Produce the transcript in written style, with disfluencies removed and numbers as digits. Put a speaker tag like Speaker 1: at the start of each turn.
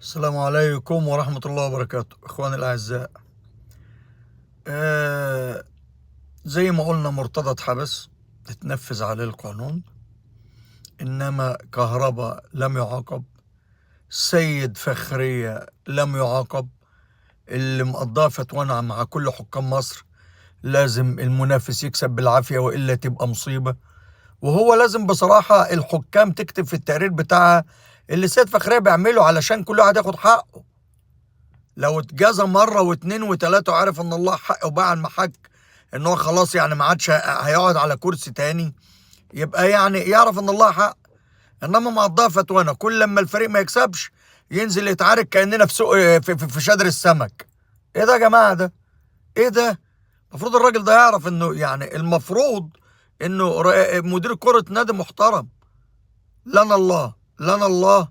Speaker 1: السلام عليكم ورحمة الله وبركاته إخواني الأعزاء. آه زي ما قلنا مرتضى اتحبس، اتنفذ عليه القانون، إنما كهرباء لم يعاقب، سيد فخرية لم يعاقب. اللي مقضاه فتوانا مع كل حكام مصر لازم المنافس يكسب بالعافية وإلا تبقى مصيبة. وهو لازم بصراحة الحكام تكتب في التقرير بتاعها اللي سيد فخرية بيعمله علشان كل واحد ياخد حقه. لو اتجازى مره واثنين وثلاثه وعرف ان الله حقه باع عن محك، ان هو خلاص يعني ما عادش هيقعد على كرسي تاني، يبقى يعني يعرف ان الله حق. انما مقضاها فتوانا كل لما الفريق ما يكسبش ينزل يتعارك كاننا في سوق في شادر السمك. ايه ده يا جماعه؟ ده ايه ده؟ المفروض الراجل ده يعرف انه يعني المفروض انه مدير كرة نادي محترم. لنا الله لنا الله